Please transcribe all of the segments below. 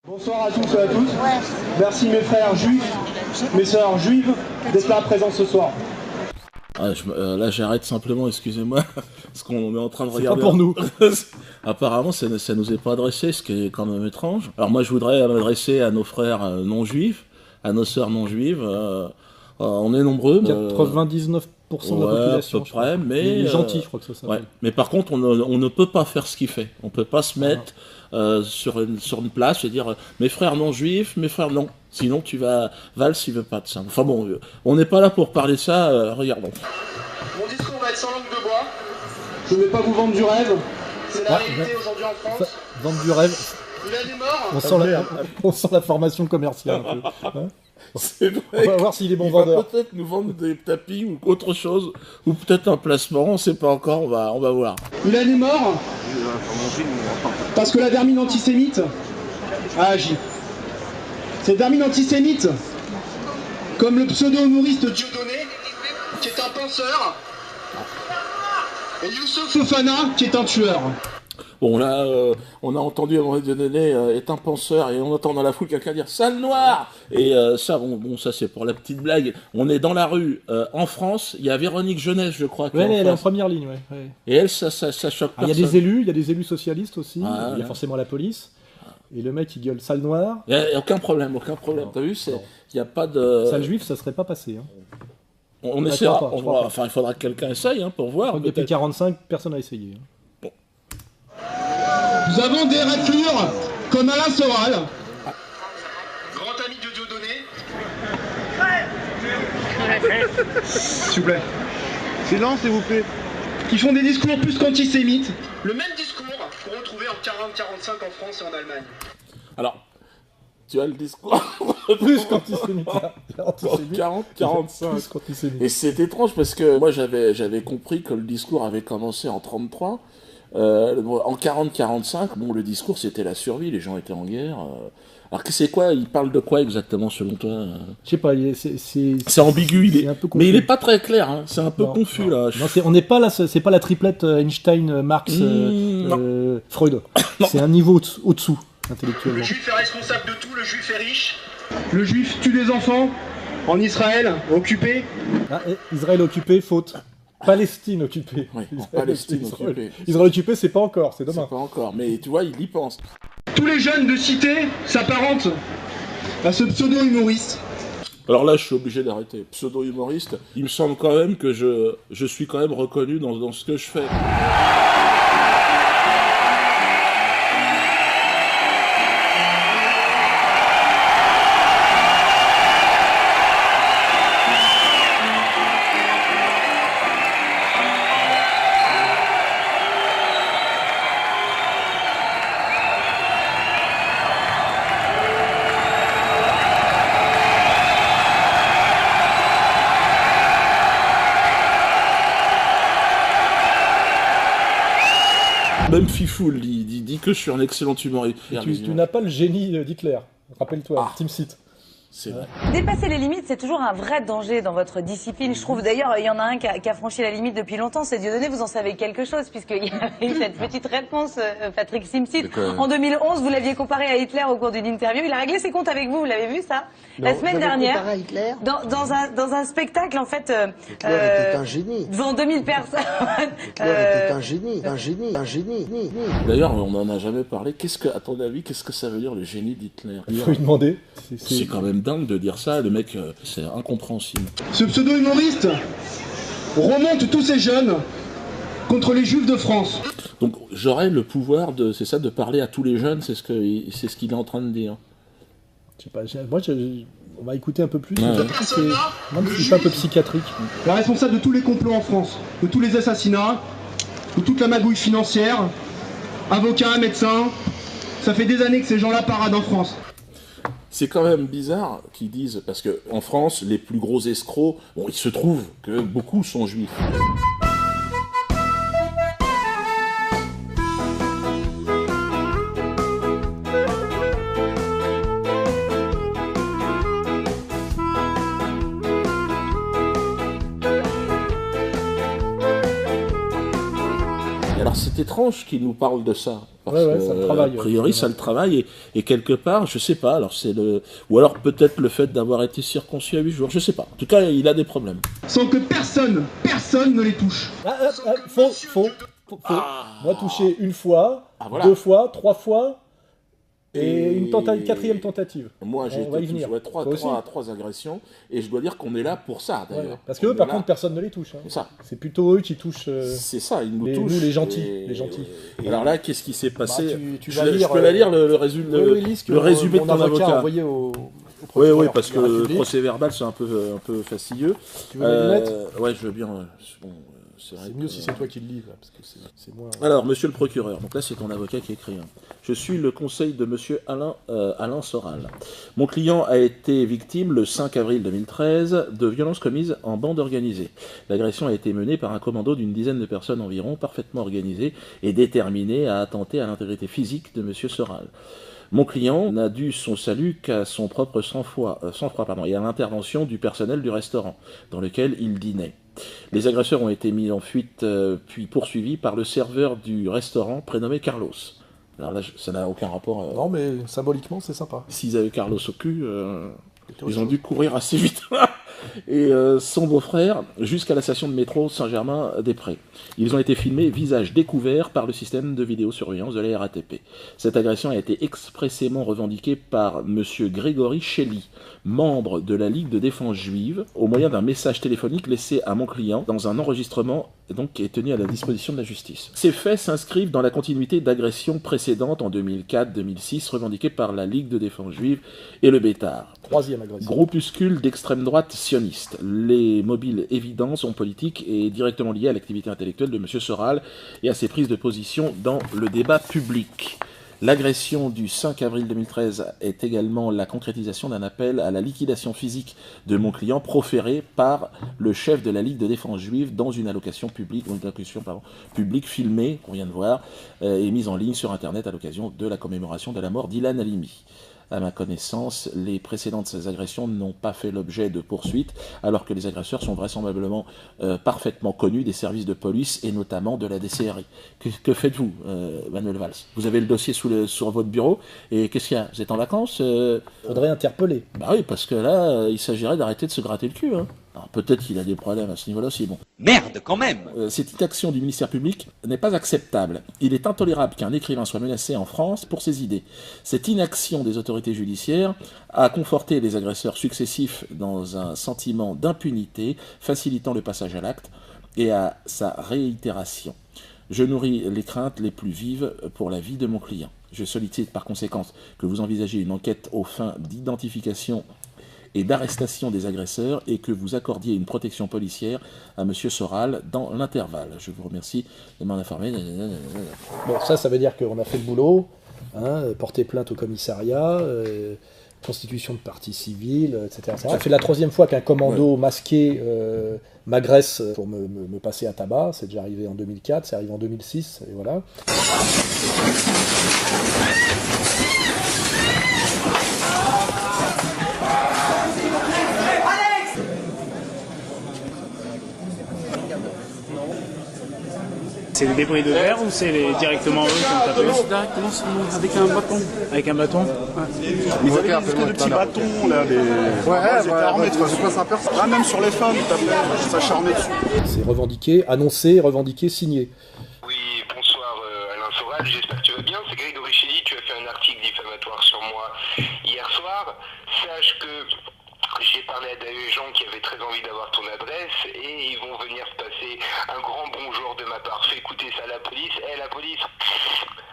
Bonsoir à tous et à toutes. Merci mes frères juifs, mes sœurs juives d'être là présents ce soir. Là j'arrête simplement, excusez-moi, parce qu'on est en train de regarder... C'est pas pour nous. Apparemment ça nous est pas adressé, ce qui est quand même étrange. Alors moi je voudrais m'adresser à nos frères non juifs, à nos sœurs non juives. On est nombreux. 99% de la population. À peu près, mais... Il est gentil, je crois que ça s'appelle. Ouais. Mais par contre, on ne peut pas faire ce qu'il fait. On peut pas se mettre sur une place et dire mes frères non juifs, mes frères non. Sinon, tu vas... Valls, il veut pas de ça. Enfin bon, on n'est pas là pour parler de ça, regardons. Mon discours va être sans langue de bois. Je ne vais pas vous vendre du rêve. C'est la réalité aujourd'hui en France. Vendre du rêve. Il est mort. On sent la formation commerciale un peu. Hein, c'est vrai. On va voir s'il est bon Il vendeur. va peut-être nous vendre des tapis ou autre chose, ou peut-être un placement, on sait pas encore, on va voir. Il est mort parce que la vermine antisémite a agi. Cette vermine antisémite, comme le pseudo-humoriste Dieudonné, qui est un penseur, et Youssouf Fofana, qui est un tueur. Bon là, on a entendu avant Dieudonné est un penseur, et on entend dans la foule quelqu'un dire « Salle noire !» Et ça, bon, ça c'est pour la petite blague. On est dans la rue, en France, il y a Véronique Jeunesse, je crois. Ouais, elle est en première ligne, ouais. Et elle, ça choque personne. Il y a des élus socialistes aussi, il y a forcément la police. Et le mec, il gueule salle noire. Il n'y a aucun problème. T'as vu, il n'y a pas de... Salle juive, ça serait pas passé. Hein. On essaiera, enfin il faudra que quelqu'un essaye pour voir. Depuis 1945, personne n'a essayé. Hein. Bon. Nous avons des raclures comme Alain Soral, grand ami de Dieudonné. S'il vous plaît. Silence, s'il vous plaît. Qui font des discours plus qu'antisémites. Le même discours qu'on retrouvait en 40-45 en France et en Allemagne. Alors, tu as le discours plus qu'antisémite. 40-45. Et c'est étrange parce que moi j'avais compris que le discours avait commencé en 33. En 40-45, bon, le discours c'était la survie, les gens étaient en guerre. Alors c'est quoi, il parle de quoi exactement selon toi? Je sais pas, c'est ambigu, mais il est pas très clair, hein. C'est un peu confus là. Non, on n'est pas là, c'est pas la triplette Einstein, Marx, Freud. C'est un niveau au-dessous, intellectuellement. Le juif est responsable de tout, le juif est riche. Le juif tue des enfants en Israël, occupé. Ah, Israël occupé, faute. Palestine occupée. Oui, Palestine occupée. Israël occupé, c'est pas encore, c'est demain. C'est pas encore, mais tu vois, il y pense. Tous les jeunes de cité s'apparentent à ce pseudo-humoriste. Alors là, je suis obligé d'arrêter. Pseudo-humoriste, il me semble quand même que je suis quand même reconnu dans ce que je fais. Même Fifou il dit que je suis un excellent humoriste. Tu n'as pas le génie d'Hitler, rappelle-toi, Team Seat. C'est vrai. Dépasser les limites, c'est toujours un vrai danger dans votre discipline. Je trouve d'ailleurs, il y en a un qui a franchi la limite depuis longtemps, c'est Dieudonné. Vous en savez quelque chose, puisqu'il y avait eu cette petite réponse, Patrick Simsit. En 2011, vous l'aviez comparé à Hitler au cours d'une interview. Il a réglé ses comptes avec vous, vous l'avez vu ça? La semaine dernière, à Hitler dans un spectacle, en fait, Hitler était un génie. devant 2000 personnes. Hitler était un génie. D'ailleurs, on n'en a jamais parlé. À ton avis, qu'est-ce que ça veut dire le génie d'Hitler? Il faut lui demander. C'est quand même dingue de dire ça, le mec, c'est incompréhensible. Ce pseudo-humoriste remonte tous ces jeunes contre les juifs de France. Donc j'aurais le pouvoir de parler à tous les jeunes, c'est ce qu'il est en train de dire. Je sais pas, on va écouter un peu plus. Ouais. C'est un peu psychiatrique. La responsable de tous les complots en France, de tous les assassinats, de toute la magouille financière, avocats, médecins, ça fait des années que ces gens-là paradent en France. C'est quand même bizarre qu'ils disent, parce que en France, les plus gros escrocs, bon, il se trouve que beaucoup sont juifs. Alors c'est c'est étrange qu'il nous parle de ça. Parce ouais, que, ça le travaille. A priori, ça le travaille, et quelque part, je sais pas, alors ou alors peut-être le fait d'avoir été circoncis à 8 jours, je sais pas. En tout cas, il a des problèmes. Sans que personne ne les touche. Faux. Moi, touché une fois, voilà. 2 fois, 3 fois, et une 4e tentative. Moi, j'ai été 3 agressions, et je dois dire qu'on est là pour ça, d'ailleurs. Ouais, parce que eux, par contre, personne ne les touche. Hein. C'est ça. C'est plutôt eux qui touchent. C'est ça, ils nous touchent. Nous, les gentils. Alors là, qu'est-ce qui s'est passé? Je peux la lire, le résumé de ton avocat. Envoyé Oui, parce que le procès verbal, c'est un peu fastidieux. Tu veux les lunettes? Ouais, je veux bien. Bon, c'est mieux si c'est toi qui le lis, parce que c'est moins... Alors, monsieur le procureur, donc là c'est ton avocat qui écrit. Je suis le conseil de monsieur Alain Soral. Mon client a été victime le 5 avril 2013 de violences commises en bande organisée. L'agression a été menée par un commando d'une dizaine de personnes environ, parfaitement organisé et déterminé à attenter à l'intégrité physique de monsieur Soral. Mon client n'a dû son salut qu'à son propre sang-froid et à l'intervention du personnel du restaurant dans lequel il dînait. Les agresseurs ont été mis en fuite puis poursuivis par le serveur du restaurant prénommé Carlos. Alors là, ça n'a aucun rapport. Non, mais symboliquement, c'est sympa. S'ils avaient Carlos au cul, ils ont dû courir assez vite. Et son beau-frère jusqu'à la station de métro Saint-Germain-des-Prés. Ils ont été filmés visage découvert par le système de vidéosurveillance de la RATP. Cette agression a été expressément revendiquée par M. Grégory Shelley, membre de la Ligue de défense juive, au moyen d'un message téléphonique laissé à mon client dans un enregistrement donc, qui est tenu à la disposition de la justice. Ces faits s'inscrivent dans la continuité d'agressions précédentes en 2004-2006 revendiquées par la Ligue de défense juive et le Bétard. 3e agression. Groupuscule d'extrême droite sioniste. Les mobiles évidents sont politiques et directement liés à l'activité intellectuelle de M. Soral et à ses prises de position dans le débat public. L'agression du 5 avril 2013 est également la concrétisation d'un appel à la liquidation physique de mon client proféré par le chef de la Ligue de défense juive dans une allocution publique filmée, qu'on vient de voir, et mise en ligne sur Internet à l'occasion de la commémoration de la mort d'Ilan Halimi. À ma connaissance, les précédentes agressions n'ont pas fait l'objet de poursuites, alors que les agresseurs sont vraisemblablement parfaitement connus des services de police et notamment de la DCRI. Que faites-vous, Manuel Valls? Vous avez le dossier sur votre bureau, et qu'est-ce qu'il y a? Vous êtes en vacances? Faudrait interpeller. Bah oui, parce que là, il s'agirait d'arrêter de se gratter le cul, hein. Alors peut-être qu'il a des problèmes à ce niveau-là aussi, bon. Merde, quand même! Cette inaction du ministère public n'est pas acceptable. Il est intolérable qu'un écrivain soit menacé en France pour ses idées. Cette inaction des autorités judiciaires a conforté les agresseurs successifs dans un sentiment d'impunité, facilitant le passage à l'acte et à sa réitération. Je nourris les craintes les plus vives pour la vie de mon client. Je sollicite par conséquent que vous envisagez une enquête aux fins d'identification et d'arrestation des agresseurs et que vous accordiez une protection policière à M. Soral dans l'intervalle. Je vous remercie de m'en informer. Bon, ça veut dire qu'on a fait le boulot, hein, porter plainte au commissariat, constitution de partie civile, etc. Ça fait la 3e fois qu'un commando masqué m'agresse pour me passer à tabac. C'est déjà arrivé en 2004, c'est arrivé en 2006, et voilà. C'est des débris de verre ou c'est directement eux qui ont tapé? C'est directement avec un bâton. Avec un bâton? Ils avaient une espèce de petits bâtons là, même sur les femmes, ils tapaient, s'acharnaient dessus. C'est revendiqué, annoncé, revendiqué, signé. Oui, bonsoir Alain Soral, j'espère que tu vas bien. C'est Grégory Shelley, tu as fait un article diffamatoire sur moi hier soir. Sache que j'ai parlé à des gens qui avaient très envie d'avoir ton adresse et ils vont venir te passer un grand bonjour de ma part. Fais écouter ça à la police. La police,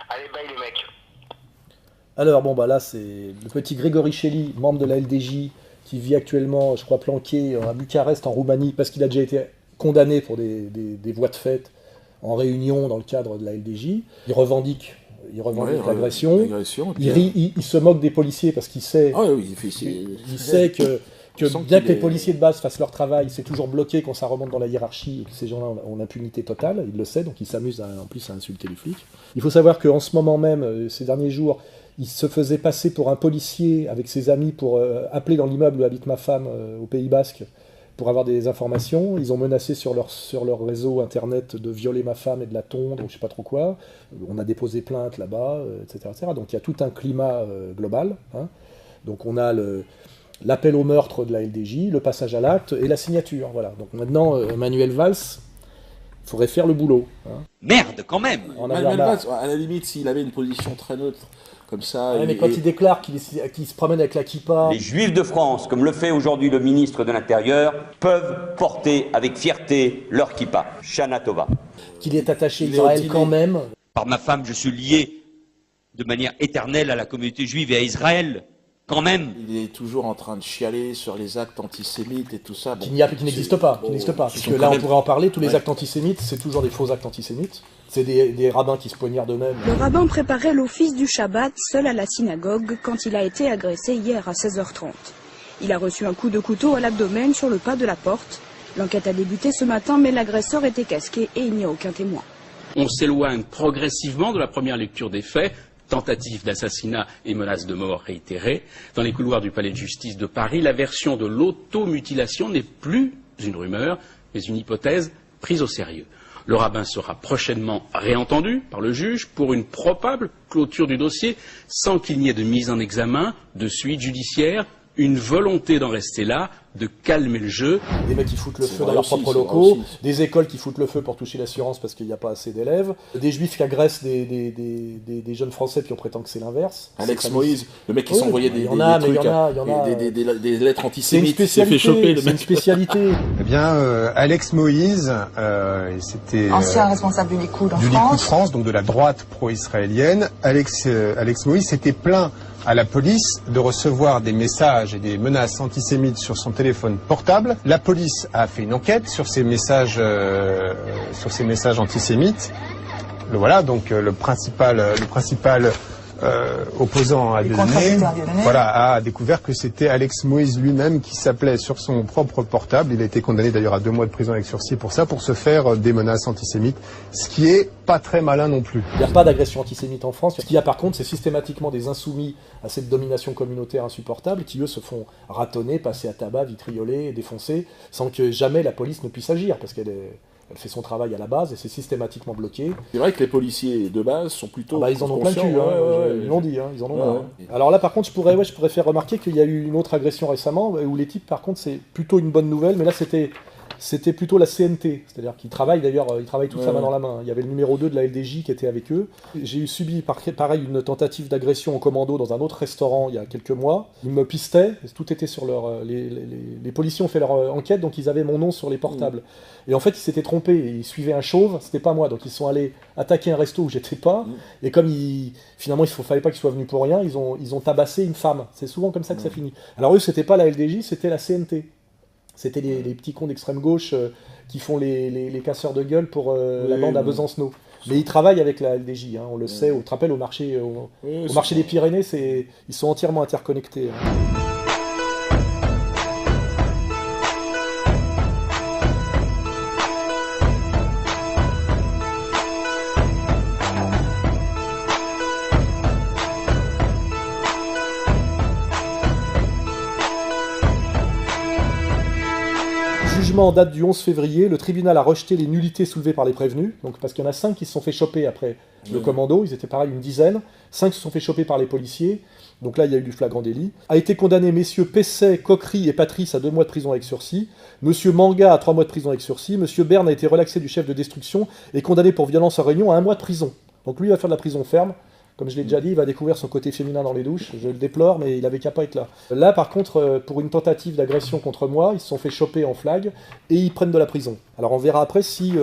allez, bye les mecs. Alors bon, bah là c'est le petit Grégory Shelley, membre de la LDJ, qui vit actuellement, je crois, planqué à Bucarest en Roumanie parce qu'il a déjà été condamné pour des voies de fait en réunion dans le cadre de la LDJ. Il revendique l'agression. Il se moque des policiers parce qu'il sait, il sait que bien que les policiers de base fassent leur travail, c'est toujours bloqué quand ça remonte dans la hiérarchie et que ces gens-là ont l'impunité totale. Il le sait, donc il s'amuse en plus à insulter les flics. Il faut savoir qu'en ce moment même, ces derniers jours, il se faisait passer pour un policier avec ses amis pour appeler dans l'immeuble où habite ma femme au Pays Basque pour avoir des informations. Ils ont menacé sur leur réseau internet de violer ma femme et de la tondre, ou je sais pas trop quoi. On a déposé plainte là-bas, etc., etc. Donc il y a tout un climat global. Hein. Donc on a l'appel au meurtre de la LDJ, le passage à l'acte et la signature. Voilà. Donc maintenant, Manuel Valls, il faudrait faire le boulot. Hein. Merde, quand même. Manuel Valls, à la limite, s'il avait une position très neutre, comme ça... Ouais, mais quand il déclare qu'il se promène avec la kippa... Les Juifs de France, comme le fait aujourd'hui le ministre de l'Intérieur, peuvent porter avec fierté leur kippa. Shana Tova. Qu'il est attaché à Israël quand même. Par ma femme, je suis lié de manière éternelle à la communauté juive et à Israël. Quand même. Il est toujours en train de chialer sur les actes antisémites et tout ça. Bon, qui n'existe pas. Parce que là, on pourrait en parler, tous les actes antisémites, c'est toujours des faux actes antisémites. C'est des rabbins qui se poignardent eux-mêmes. Le rabbin préparait l'office du Shabbat seul à la synagogue quand il a été agressé hier à 16h30. Il a reçu un coup de couteau à l'abdomen sur le pas de la porte. L'enquête a débuté ce matin, mais l'agresseur était casqué et il n'y a aucun témoin. On s'éloigne progressivement de la première lecture des faits. Tentative d'assassinat et menace de mort réitérée. Dans les couloirs du palais de justice de Paris, la version de l'automutilation n'est plus une rumeur, mais une hypothèse prise au sérieux. Le rabbin sera prochainement réentendu par le juge pour une probable clôture du dossier, sans qu'il n'y ait de mise en examen, de suite judiciaire, une volonté d'en rester là, de calmer le jeu. Des mecs qui foutent le feu dans leurs propres locaux, des écoles qui foutent le feu pour toucher l'assurance parce qu'il n'y a pas assez d'élèves, des juifs qui agressent des jeunes français puis on prétend que c'est l'inverse. Alex Moïse, le mec qui s'envoyait des lettres antisémites, il s'est fait choper. C'est une spécialité. Eh bien, Alex Moïse, c'était ancien responsable du Likoud en France, donc de la droite pro-israélienne. Alex Moïse s'était plaint à la police de recevoir des messages et des menaces antisémites sur son téléphone portable. La police a fait une enquête sur ces messages antisémites. Voilà, donc le principal opposant à Dieudonné, a découvert que c'était Alex Moïse lui-même qui s'appelait sur son propre portable. Il a été condamné d'ailleurs à 2 mois de prison avec sursis pour ça, pour se faire des menaces antisémites, ce qui est pas très malin non plus. Il n'y a pas d'agression antisémite en France. Ce qu'il y a par contre, c'est systématiquement des insoumis à cette domination communautaire insupportable qui, eux, se font ratonner, passer à tabac, vitrioler, défoncer, sans que jamais la police ne puisse agir, parce qu'elle fait son travail à la base et c'est systématiquement bloqué. C'est vrai que les policiers de base sont plutôt... ils en ont plein le cul, ils l'ont dit, ils en ont marre. Alors là par contre je pourrais faire remarquer qu'il y a eu une autre agression récemment où les types par contre c'est plutôt une bonne nouvelle, mais là c'était plutôt la CNT, c'est-à-dire qu'ils travaillent d'ailleurs, ils travaillent tous la main dans la main. Il y avait le numéro 2 de la LDJ qui était avec eux. J'ai subi pareil une tentative d'agression en commando dans un autre restaurant il y a quelques mois. Ils me pistaient, tout était sur leur... Les policiers ont fait leur enquête, donc ils avaient mon nom sur les portables. Et en fait ils s'étaient trompés, ils suivaient un chauve, c'était pas moi, donc ils sont allés attaquer un resto où j'étais pas, et comme finalement il fallait pas qu'ils soient venus pour rien, ils ont tabassé une femme. C'est souvent comme ça que ça finit. Alors eux c'était pas la LDJ, c'était la CNT. C'était les petits cons d'extrême gauche qui font les casseurs de gueule pour la bande à Besancenot. Mais ils travaillent avec la LDJ, on le sait, on te rappelle au marché des Pyrénées, ils sont entièrement interconnectés. En date du 11 février, le tribunal a rejeté les nullités soulevées par les prévenus, donc parce qu'il y en a 5 qui se sont fait choper après le commando, ils étaient pareil une dizaine, 5 se sont fait choper par les policiers, donc là il y a eu du flagrant délit. A été condamné messieurs Pesset, Coquery et Patrice à 2 mois de prison avec sursis, monsieur Manga à 3 mois de prison avec sursis, monsieur Berne a été relaxé du chef de destruction et condamné pour violence en réunion à 1 mois de prison. Donc lui il va faire de la prison ferme. Comme je l'ai déjà dit, il va découvrir son côté féminin dans les douches. Je le déplore, mais il avait qu'à pas être là. Là, par contre, pour une tentative d'agression contre moi, ils se sont fait choper en flag et ils prennent de la prison. Alors on verra après si,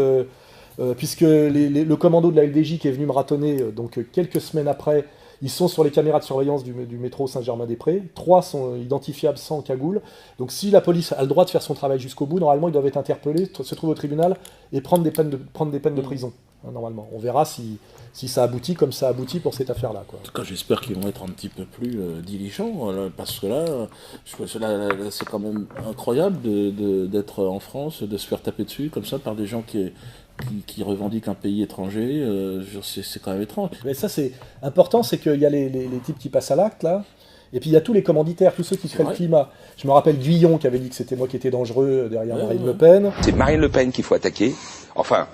puisque le commando de la LDJ qui est venu me ratonner, donc quelques semaines après, ils sont sur les caméras de surveillance du métro Saint-Germain-des-Prés. 3 sont identifiables sans cagoule. Donc si la police a le droit de faire son travail jusqu'au bout, normalement ils doivent être interpellés, se trouver au tribunal et prendre des peines de prison. Normalement. On verra si ça aboutit comme ça aboutit pour cette affaire-là. En tout cas, j'espère qu'ils vont être un petit peu plus diligents, parce que là, c'est quand même incroyable d'être en France, de se faire taper dessus comme ça par des gens qui revendiquent un pays étranger. C'est quand même étrange. Mais ça, c'est important, c'est qu'il y a les types qui passent à l'acte, là. Et puis il y a tous les commanditaires, tous ceux qui créent le climat. Je me rappelle Guillon qui avait dit que c'était moi qui étais dangereux derrière Marine Le Pen. C'est Marine Le Pen qu'il faut attaquer. Enfin...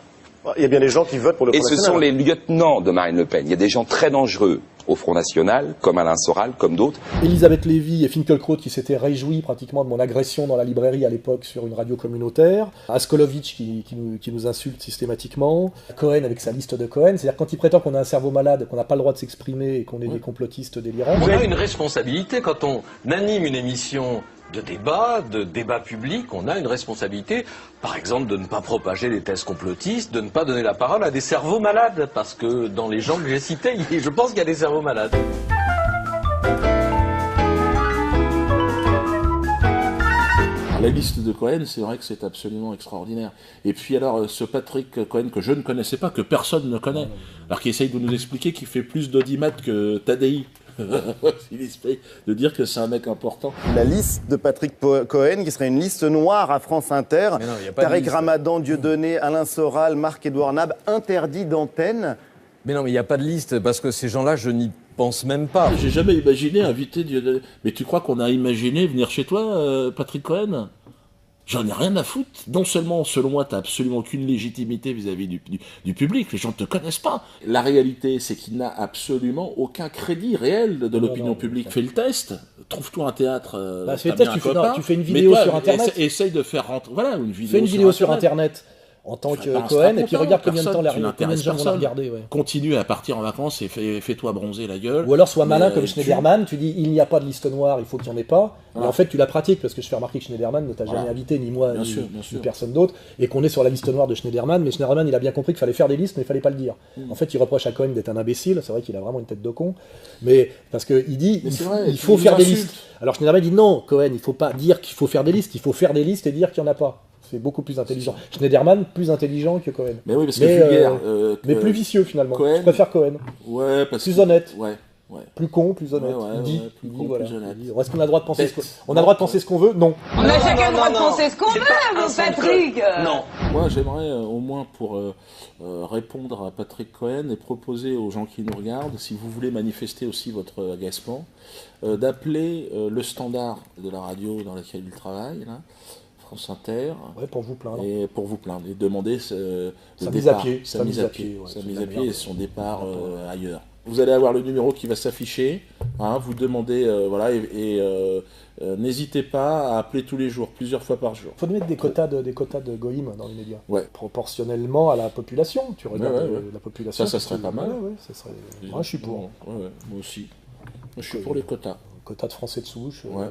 Il y a bien des gens qui votent pour le Front National. Et ce sont les lieutenants de Marine Le Pen. Il y a des gens très dangereux au Front National, comme Alain Soral, comme d'autres. Elisabeth Lévy et Finkielkraut qui s'étaient réjouis pratiquement de mon agression dans la librairie à l'époque sur une radio communautaire. Askolovitch qui nous insulte systématiquement. Cohen avec sa liste de Cohen. C'est-à-dire quand il prétend qu'on a un cerveau malade, qu'on n'a pas le droit de s'exprimer et qu'on est des complotistes délirants. On a une responsabilité quand on anime une émission de débat public, on a une responsabilité, par exemple, de ne pas propager les thèses complotistes, de ne pas donner la parole à des cerveaux malades, parce que dans les gens que j'ai cités, je pense qu'il y a des cerveaux malades. La liste de Cohen, c'est vrai que c'est absolument extraordinaire. Et puis alors, ce Patrick Cohen que je ne connaissais pas, que personne ne connaît, alors qu'il essaye de nous expliquer qu'il fait plus d'audimat que Tadei. Il essaie de dire que c'est un mec important. La liste de Patrick Cohen, qui serait une liste noire à France Inter. Tariq Ramadan, Dieudonné, Alain Soral, Marc-Édouard Nab, interdit d'antenne. Mais non, mais il n'y a pas de liste, parce que ces gens-là, je n'y pense même pas. J'ai jamais imaginé inviter Dieudonné. Mais tu crois qu'on a imaginé venir chez toi, Patrick Cohen ? J'en ai rien à foutre. Non seulement, selon moi, t'as absolument aucune légitimité vis-à-vis du public, les gens ne te connaissent pas. La réalité, c'est qu'il n'a absolument aucun crédit réel de l'opinion publique. Fais le test, trouve-toi un théâtre, fais le test, tu fais une vidéo sur Internet. Essaye de faire rentrer, voilà, une vidéo. Fais une vidéo sur Internet. En tant que Cohen, et puis regarde combien de gens vont la regarder. Ouais. Continue à partir en vacances et fais-toi bronzer la gueule. Ou alors sois malin comme Schneiderman, tu dis il n'y a pas de liste noire, il faut qu'il n'y en ait pas. Voilà. Et en fait tu la pratiques, parce que je fais remarquer que Schneiderman ne t'a jamais invité, ni moi, ni personne d'autre, et qu'on est sur la liste noire de Schneiderman, mais Schneiderman il a bien compris qu'il fallait faire des listes, mais il fallait pas le dire. En fait il reproche à Cohen d'être un imbécile, c'est vrai qu'il a vraiment une tête de con, mais parce qu'il dit il faut faire des listes. Alors Schneiderman dit non, Cohen, il faut pas dire qu'il faut faire des listes, il faut faire des listes et dire qu'il n'y en a pas. C'est beaucoup plus intelligent. Schneiderman, plus intelligent que Cohen. Mais oui, parce que mais plus vicieux finalement. Cohen, je préfère Cohen. Ouais, parce plus honnête. Ouais. Plus con, plus honnête. Plus honnête. Est-ce qu'on a le droit de penser on a le droit de penser ce qu'on veut? Non. On a chacun le droit de penser ce qu'on veut, mon Patrick. Non. Moi, j'aimerais au moins pour répondre à Patrick Cohen et proposer aux gens qui nous regardent, si vous voulez manifester aussi votre agacement, d'appeler le standard de la radio dans laquelle il travaille, là. France Inter, pour vous plaindre. Et pour vous plaindre, et demander sa mise à pied, sa mise à pied et son départ ailleurs. Vous allez avoir le numéro qui va s'afficher, vous demandez, n'hésitez pas à appeler tous les jours, plusieurs fois par jour. Il faut mettre des quotas de goïm dans les médias, proportionnellement à la population. Tu regardes la population. Ça serait pas mal. Ça serait... Moi, je suis pour. Moi aussi. Moi, je suis pour les quotas. Quotas de Français de souche. Moi,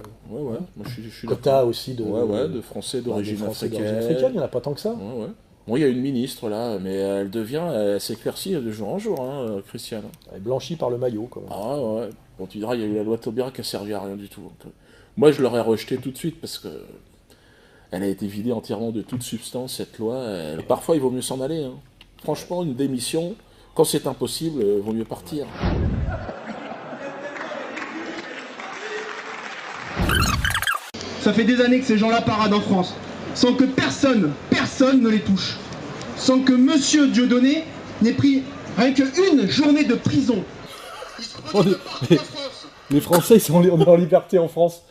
je suis quotas aussi de Français d'origine africaine. Il n'y en a pas tant que ça. Bon, il y a une ministre là, mais elle s'éclaircit de jour en jour, Christiane. Elle est blanchie par le maillot, quand même. Ah ouais. Bon, tu diras, il y a eu la loi Taubira qui a servi à rien du tout. Donc, moi, je l'aurais rejetée tout de suite parce que elle a été vidée entièrement de toute substance, cette loi. Et parfois, il vaut mieux s'en aller. Franchement, une démission, quand c'est impossible, il vaut mieux partir. Ça fait des années que ces gens-là paradent en France, sans que personne ne les touche. Sans que Monsieur Dieudonné n'ait pris rien qu'une journée de prison. Les Français, on est en liberté en France.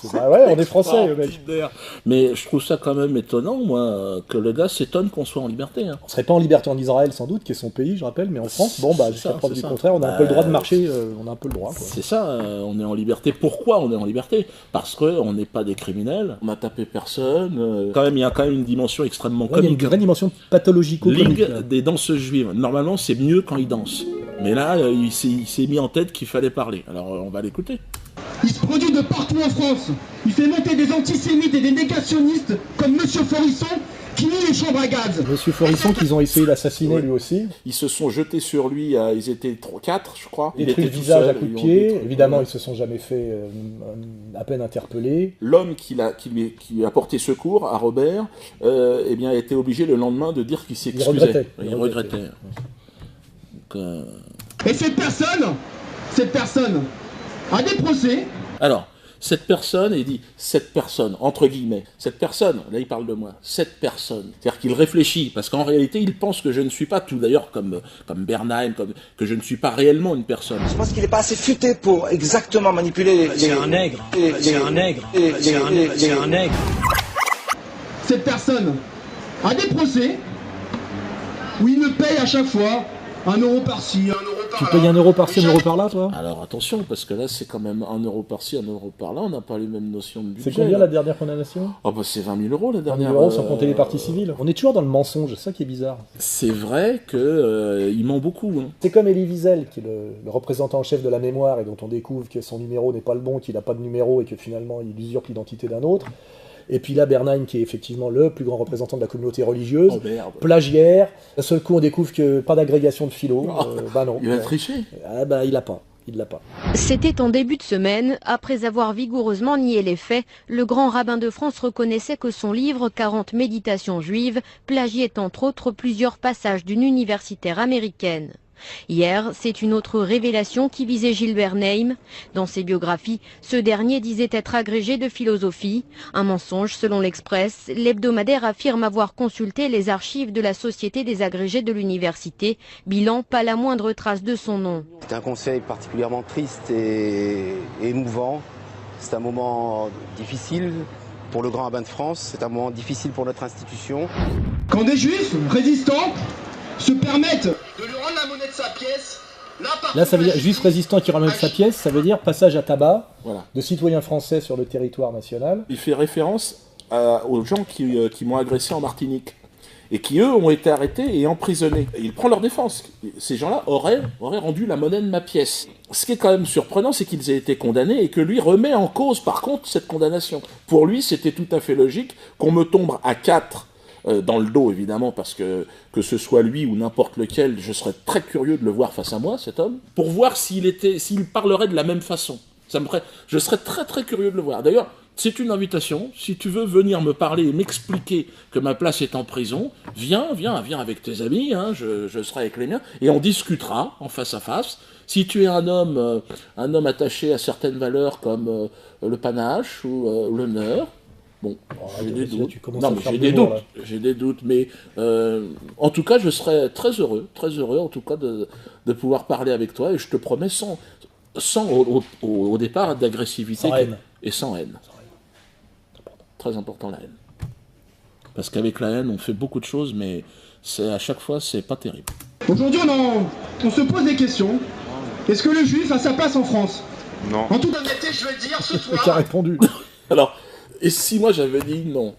On est Français, le mec. Mais je trouve ça quand même étonnant, moi, que le gars s'étonne qu'on soit en liberté. On serait pas en liberté en Israël, sans doute, qui est son pays, je rappelle, mais en France, jusqu'à preuve du contraire, on a un peu le droit de marcher, on a un peu le droit. C'est ça, on est en liberté. Pourquoi on est en liberté? Parce qu'on n'est pas des criminels, on n'a tapé personne. Il y a quand même une dimension extrêmement comique. Il y a une vraie dimension pathologico-comique. Ligue des danseuses juives. Normalement, c'est mieux quand ils dansent. Mais là, il s'est mis en tête qu'il fallait parler. Alors, on va l'écouter. Il se produit de partout en France. Il fait monter des antisémites et des négationnistes comme Monsieur Forisson qui nie les chambres à gaz. Monsieur Forisson qu'ils ont essayé d'assassiner lui aussi. Ils se sont jetés sur lui, ils étaient 4 je crois. Détruit le visage à coups de pied. Évidemment, ils se sont jamais fait à peine interpeller. L'homme qui lui a porté secours à Robert, a été obligé le lendemain de dire qu'il s'excusait. Il regrettait. Et cette personne a des procès. Alors, cette personne, et il dit cette personne, entre guillemets, cette personne, là il parle de moi, cette personne. C'est-à-dire qu'il réfléchit, parce qu'en réalité, il pense que je ne suis pas tout, d'ailleurs, comme Bernheim, que je ne suis pas réellement une personne. Je pense qu'il n'est pas assez futé pour exactement manipuler les... C'est un nègre, c'est un nègre, c'est un nègre. Cette personne a des procès où il me paye à chaque fois 1 euro par-ci, 1 euro par-là. Tu payes 1 euro par-ci, 1 euro par-là, toi? Alors attention, parce que là, c'est quand même 1 euro par-ci, 1 euro par-là, on n'a pas les mêmes notions de budget. C'est combien la dernière condamnation? Oh bah c'est 20 000 euros la dernière. 20 000 euros sans compter les parties civiles. On est toujours dans le mensonge, c'est ça qui est bizarre. C'est vrai qu'il ment beaucoup. Hein. C'est comme Elie Wiesel, qui est le représentant en chef de la mémoire, et dont on découvre que son numéro n'est pas le bon, qu'il n'a pas de numéro, et que finalement il usurpe l'identité d'un autre. Et puis là, Bernheim, qui est effectivement le plus grand représentant de la communauté religieuse, plagiaire. D'un seul coup, on découvre que pas d'agrégation de philo. Bah non. Il a triché. Ah bah il l'a pas. Il l'a pas. C'était en début de semaine. Après avoir vigoureusement nié les faits, le grand rabbin de France reconnaissait que son livre 40 méditations juives plagiait entre autres plusieurs passages d'une universitaire américaine. Hier, c'est une autre révélation qui visait Gilles Bernheim. Dans ses biographies, ce dernier disait être agrégé de philosophie. Un mensonge selon l'Express. L'hebdomadaire affirme avoir consulté les archives de la Société des agrégés de l'université. Bilan, pas la moindre trace de son nom. C'est un conseil particulièrement triste et émouvant. C'est un moment difficile pour le grand rabbin de France. C'est un moment difficile pour notre institution. Quand des juifs résistants se permettent de lui rendre la monnaie de sa pièce, là ça veut dire juif résistant qui rend sa pièce, ça veut dire passage à tabac de citoyens français sur le territoire national. Il fait référence aux gens qui m'ont agressé en Martinique et qui eux ont été arrêtés et emprisonnés. Et il prend leur défense. Ces gens-là auraient rendu la monnaie de ma pièce. Ce qui est quand même surprenant, c'est qu'ils aient été condamnés et que lui remet en cause par contre cette condamnation. Pour lui, c'était tout à fait logique qu'on me tombe à 4 dans le dos évidemment, parce que ce soit lui ou n'importe lequel, je serais très curieux de le voir face à moi, cet homme, pour voir s'il parlerait de la même façon. Je serais très très curieux de le voir. D'ailleurs, c'est une invitation, si tu veux venir me parler et m'expliquer que ma place est en prison, viens avec tes amis, hein, je serai avec les miens, et on discutera en face à face. Si tu es un homme attaché à certaines valeurs comme le panache ou l'honneur, bon, j'ai des doutes. Non, mais j'ai des doutes, mais en tout cas, je serais très heureux en tout cas de pouvoir parler avec toi, et je te promets sans au départ d'agressivité et sans haine. Très important la haine. Parce qu'avec la haine, on fait beaucoup de choses, mais à chaque fois, c'est pas terrible. Aujourd'hui, on se pose des questions. Est-ce que le juif a sa place en France? Non. En toute honnêteté, je vais le dire ce soir. Qui a répondu? Alors, et si moi j'avais dit non,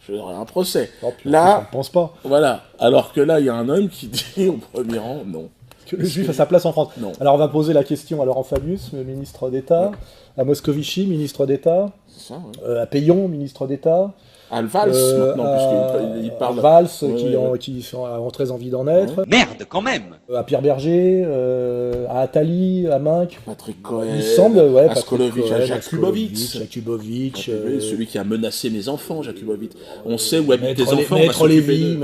j'aurais un procès. Là, je pense pas. Voilà. Alors que là, il y a un homme qui dit au premier rang non. Que le juif a sa place en France. Non. Alors on va poser la question à Laurent Fabius, ministre d'État, à Moscovici, ministre d'État, à Payon, ministre d'État. À Valls, puisqu'il parle. À Valls, qui ont très envie d'en être. Merde, quand même. À Pierre Berger, à Attali, à Minck. Patrick Cohen. Il semble, à Skolovic, à Jakubowicz. Celui qui a menacé mes enfants, Jakubowicz. On sait où habitent tes enfants. Maître Lévy.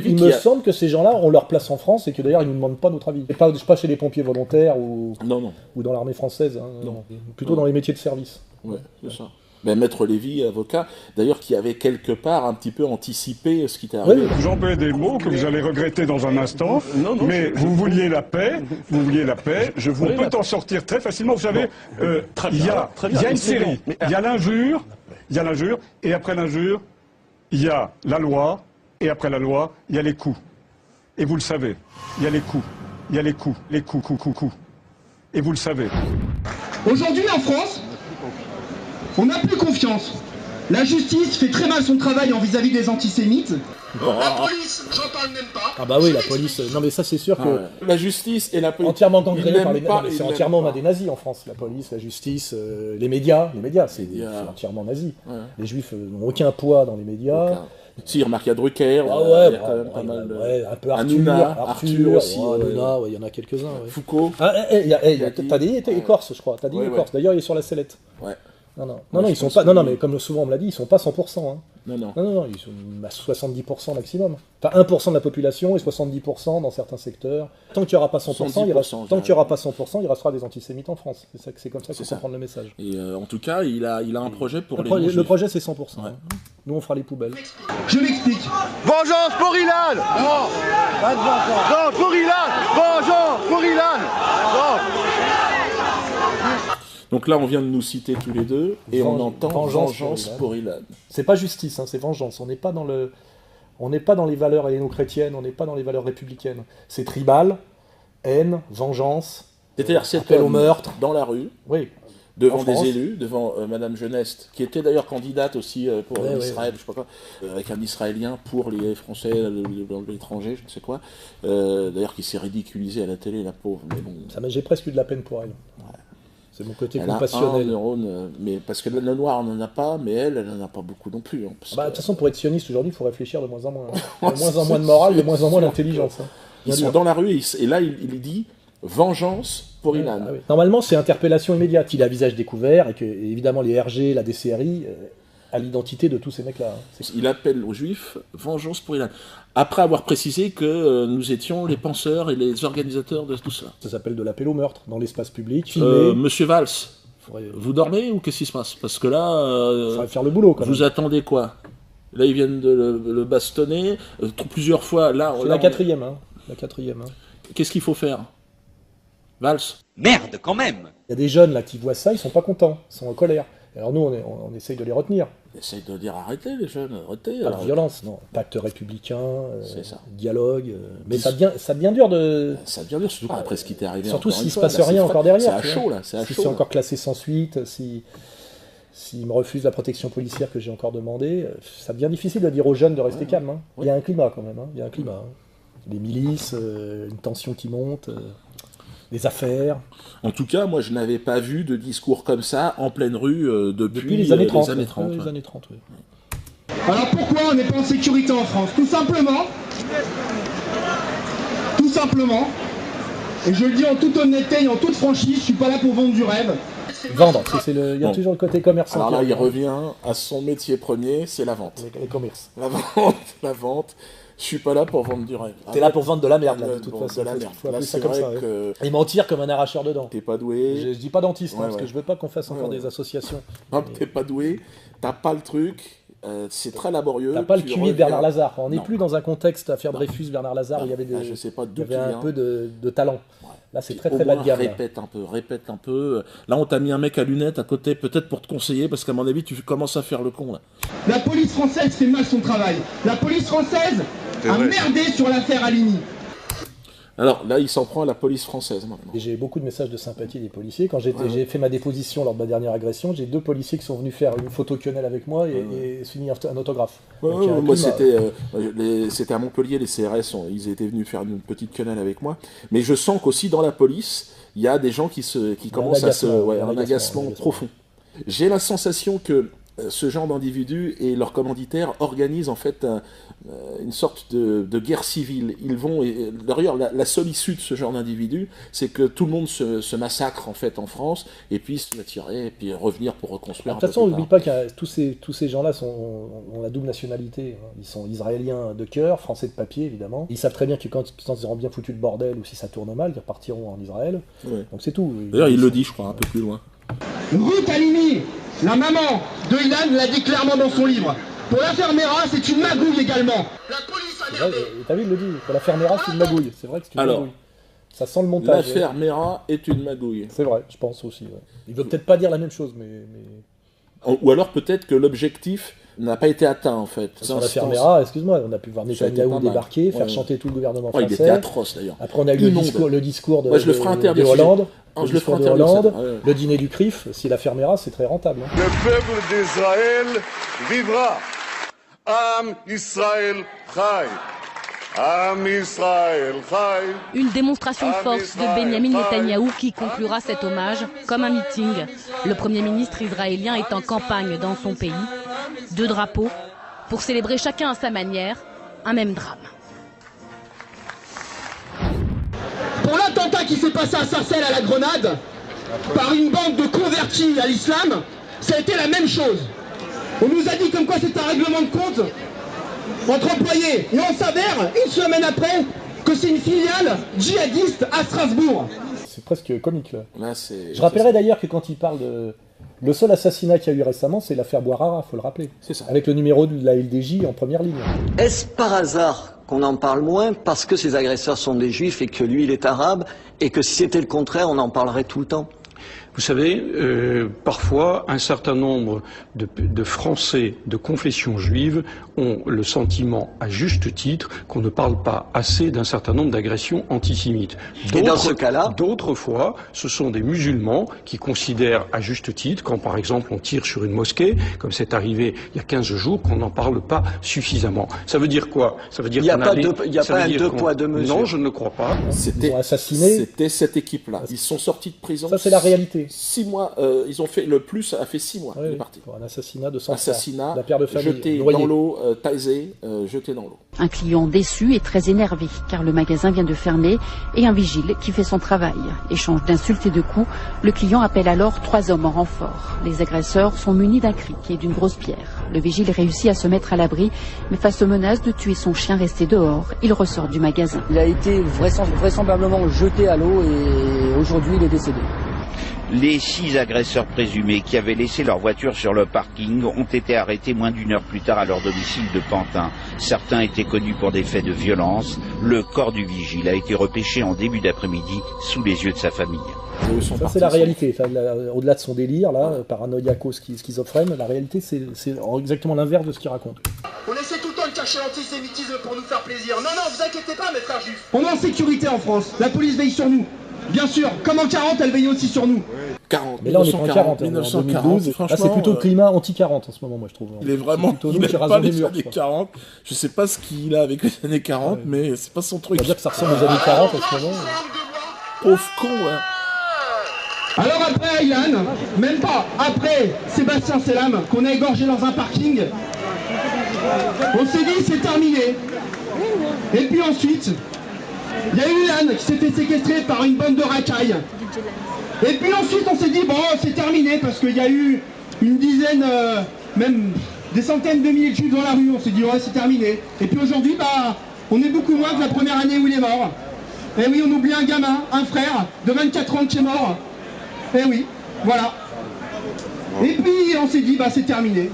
Il me semble que ces gens-là ont leur place en France et que d'ailleurs ils ne nous demandent pas notre avis. Et pas chez les pompiers volontaires ou dans l'armée française. Hein, non. Plutôt dans les métiers de service. Ouais, c'est ça. Ben, Maître Lévy, avocat, d'ailleurs, qui avait quelque part un petit peu anticipé ce qui t'est arrivé. Vous employez des mots que vous allez regretter dans un instant, mais vous vouliez la paix, on peut en sortir très facilement. Vous savez, il y a une série, il y a l'injure, et après l'injure, il y a la loi, et après la loi, il y a les coups. Et vous le savez, il y a les coups, les coups. Et vous le savez. Aujourd'hui, en France, on n'a plus confiance. La justice fait très mal son travail en vis-à-vis des antisémites. La police, j'en parle même pas. Ah bah oui, la police. Non mais ça c'est sûr que la justice et la police entièrement gangrénée par les. C'est entièrement on a des nazis en France. La police, la justice, les médias, c'est entièrement nazi. Ouais. Les juifs n'ont aucun poiz dans les médias. Si, remarque, il y a Drucker, il y a quand même pas mal de... un peu Arthur aussi. Hanouna, il y en a quelques-uns. Foucault. T'as dit Écorce, je crois. T'as dit Écorce. D'ailleurs, il est sur la sellette. Ouais. Non, ils sont pas. Non, mais comme souvent on me l'a dit, ils sont pas 100%. Hein. Non, ils sont à 70% maximum. Enfin, 1% de la population et 70% dans certains secteurs. Tant qu'il n'y aura pas 100%, il restera des antisémites en France. C'est comme ça qu'il faut comprendre le message. Et en tout cas, il a un projet pour les Le projet, c'est 100%. Ouais. Nous, on fera les poubelles. Je m'explique. Vengeance pour Ilan. Non, pas de vengeance. Non, pour Ilan. Vengeance pour Ilan. Donc là, on vient de nous citer tous les deux, et on entend vengeance pour Ilan. C'est pas justice, hein, c'est vengeance. On n'est pas dans les valeurs helléno-chrétiennes, on n'est pas dans les valeurs républicaines. C'est tribal, haine, vengeance. C'est-à-dire cet homme au meurtre dans la rue, devant des élus, devant Madame Geneste, qui était d'ailleurs candidate aussi pour Israël, je sais pas quoi, avec un Israélien pour les Français dans l'étranger, je ne sais quoi. D'ailleurs, qui s'est ridiculisée à la télé, la pauvre. Mais bon. J'ai presque eu de la peine pour elle. Ouais. C'est mon côté elle compassionnel. A un neurone, mais parce que le noir n'en a pas, mais elle n'en a pas beaucoup non plus. Hein, de toute façon, pour être sioniste aujourd'hui, il faut réfléchir de moins en moins. Hein. De moins en moins de morale, de moins en moins d'intelligence. Hein. Ils sont dans la rue, et là, il dit vengeance pour Ilan. Ah oui. Normalement, c'est interpellation immédiate. Il a visage découvert, et que, évidemment, les RG, la DCRI, à l'identité de tous ces mecs-là. Hein. Il appelle aux Juifs vengeance pour Ilan. Après avoir précisé que nous étions les penseurs et les organisateurs de tout ça. Ça s'appelle de l'appel au meurtre, dans l'espace public, filmé. Monsieur Valls, vous dormez ou qu'est-ce qui se passe? Parce que là, faudrait faire le boulot, quand même. Vous attendez quoi? Là, ils viennent de le bastonner plusieurs fois. Là, c'est la quatrième. Hein. La quatrième. Hein. Qu'est-ce qu'il faut faire? Valls? Merde, quand même! Il y a des jeunes là qui voient ça, ils sont pas contents, ils sont en colère. Alors nous, on essaye de les retenir. On essaye de dire arrêtez les jeunes, arrêtez. Pas la violence, non. Pacte républicain, dialogue. Mais ça devient dur de... Ça devient dur, surtout après ce qui t'est arrivé. Surtout s'il se passe rien encore derrière. C'est à chaud, là. Si c'est encore classé sans suite, s'ils me refusent la protection policière que j'ai encore demandée, ça devient difficile de dire aux jeunes de rester calmes. Hein. Il y a un climat quand même, hein. Il y a un climat. Hein. Des milices, une tension qui monte... des affaires. En tout cas, moi, je n'avais pas vu de discours comme ça en pleine rue depuis les années 30. Les années 30, oui. Alors pourquoi on n'est pas en sécurité en France? Tout simplement, et je le dis en toute honnêteté et en toute franchise, je suis pas là pour vendre du rêve. Vendre, il y a toujours le côté commerçant. Alors là, il revient à son métier premier, c'est la vente. Les commerces. La vente. Je suis pas là pour vendre du rêve. T'es là pour vendre de la merde, là, de toute façon. De la merde. Là, c'est comme ça. Et mentir comme un arracheur de dents. T'es pas doué. Je dis pas dentiste, parce que je veux pas qu'on fasse encore des associations. Non, t'es pas doué, t'as pas le truc, c'est très laborieux. T'as pas le QI de Bernard Lazare. On n'est plus dans un contexte affaire Dreyfus, Bernard Lazare, où il y avait un peu de talent. Là, c'est très bas de gamme. Répète un peu. Là, on t'a mis un mec à lunettes à côté, peut-être pour te conseiller, parce qu'à mon avis, tu commences à faire le con, là. La police française fait mal son travail. La police française a merdé sur l'affaire Halimi. Alors là, il s'en prend à la police française maintenant. Et j'ai beaucoup de messages de sympathie des policiers. Quand j'ai fait ma déposition lors de ma dernière agression, j'ai 2 policiers qui sont venus faire une photo quenelle avec moi et signer un autographe. Moi, c'était à Montpellier, les CRS, ils étaient venus faire une petite quenelle avec moi. Mais je sens qu'aussi dans la police, il y a des gens qui commencent à un agacement profond. J'ai la sensation que ce genre d'individus et leurs commanditaires organisent en fait une sorte de guerre civile. Ils vont, d'ailleurs, la seule issue de ce genre d'individus, c'est que tout le monde se massacre en fait en France, et puis se tirer, et puis revenir pour reconstruire. De toute façon, on n'oublie pas que tous ces gens-là ont la double nationalité. Ils sont israéliens de cœur, français de papier évidemment. Ils savent très bien que quand ils auront bien foutu le bordel, ou si ça tourne mal, ils repartiront en Israël. Ouais. Donc c'est tout. D'ailleurs, il le dit, je crois, un peu plus loin. Ruth Halimi, la maman de Ilan, l'a dit clairement dans son livre. Pour l'affaire Mera, c'est une magouille également. La police a merdé. T'as vu, il le dit. Pour l'affaire Mera, c'est une magouille. C'est vrai que c'est une magouille. Ça sent le montage. L'affaire Mera est une magouille. C'est vrai, je pense aussi. Ouais. Il veut peut-être pas dire la même chose, mais... Ou alors peut-être que l'objectif n'a pas été atteint en fait. Sur l'affaire Mera, excuse-moi, on a pu voir Netanyahou débarquer, faire chanter tout le gouvernement français. Il était atroce d'ailleurs. Après on a eu le discours de Hollande. Le dîner du CRIF, si l'affaire Mera, c'est très rentable. Hein. Le peuple d'Israël vivra. Am Israël Chai. Am Israël Chai. Une démonstration de force de Benyamin Netanyahou qui conclura cet hommage comme un meeting. Le Premier ministre israélien est en campagne dans son pays. 2 drapeaux pour célébrer chacun à sa manière un même drame. Pour l'attentat qui s'est passé à Sarcelles à la Grenade, par une bande de convertis à l'islam, ça a été la même chose. On nous a dit comme quoi c'est un règlement de compte entre employés. Et on s'avère, une semaine après, que c'est une filiale djihadiste à Strasbourg. C'est presque comique, là. Là, je rappellerai d'ailleurs que quand il parle de... Le seul assassinat qu'il y a eu récemment, c'est l'affaire Bouarara, faut le rappeler. C'est ça. Avec le numéro de la LDJ en première ligne. Est-ce par hasard qu'on en parle moins parce que ces agresseurs sont des juifs et que lui, il est arabe, et que si c'était le contraire, on en parlerait tout le temps? Vous savez, parfois, un certain nombre de Français de confession juive ont le sentiment, à juste titre, qu'on ne parle pas assez d'un certain nombre d'agressions antisémites. Et dans ce cas-là, d'autres fois, ce sont des musulmans qui considèrent, à juste titre, quand par exemple on tire sur une mosquée, comme c'est arrivé il y a 15 jours, qu'on n'en parle pas suffisamment. Ça veut dire quoi? Ça veut dire il n'y a pas un deux poids, deux mesures. Non, je ne le crois pas. C'était cette équipe-là. Ils sont sortis de prison. Ça, c'est la réalité. 6 mois, ils ont fait le plus, a fait 6 mois. Oui, il est parti. Pour un assassinat de sang-froid. Assassinat, la paire de famille, jeté noyé. dans l'eau, taisé, jeté dans l'eau. Un client déçu et très énervé car le magasin vient de fermer et un vigile qui fait son travail. Échange d'insultes et de coups, le client appelle alors 3 hommes en renfort. Les agresseurs sont munis d'un cric et d'une grosse pierre. Le vigile réussit à se mettre à l'abri, mais face aux menaces de tuer son chien resté dehors, il ressort du magasin. Il a été vraisemblablement jeté à l'eau et aujourd'hui il est décédé. Les 6 agresseurs présumés qui avaient laissé leur voiture sur le parking ont été arrêtés moins d'1 heure plus tard à leur domicile de Pantin. Certains étaient connus pour des faits de violence. Le corps du vigile a été repêché en début d'après-midi sous les yeux de sa famille. Ça, c'est la réalité. Enfin, au-delà de son délire, là, paranoïaco-schizophrène, la réalité, c'est exactement l'inverse de ce qu'il raconte. On essaie tout le temps de cacher l'antisémitisme pour nous faire plaisir. Non, non, vous inquiétez pas, mes frères juifs. On est en sécurité en France. La police veille sur nous. Bien sûr, comme en 40, elle veille aussi sur nous. 40. Mais là, on est en 40, 1940. Là, c'est plutôt le climat anti-40 en ce moment, moi, je trouve. Il est vraiment. Il n'a pas les années 40. Je sais pas ce qu'il a avec les années 40, mais c'est pas son truc. On va dire que ça ressemble aux années 40 en ce moment. Pauvre con, hein. Alors après Aylan, même pas, après Sébastien Selam, qu'on a égorgé dans un parking, on s'est dit c'est terminé. Et puis ensuite, il y a eu Yann qui s'était séquestré par une bande de racailles. Et puis ensuite on s'est dit bon c'est terminé parce qu'il y a eu une dizaine, même des centaines de milliers de juifs dans la rue, on s'est dit ouais c'est terminé. Et puis aujourd'hui bah on est beaucoup moins que la première année où il est mort. Et oui on oublie un gamin, un frère de 24 ans qui est mort. Eh oui, voilà. Et puis on s'est dit, bah c'est terminé.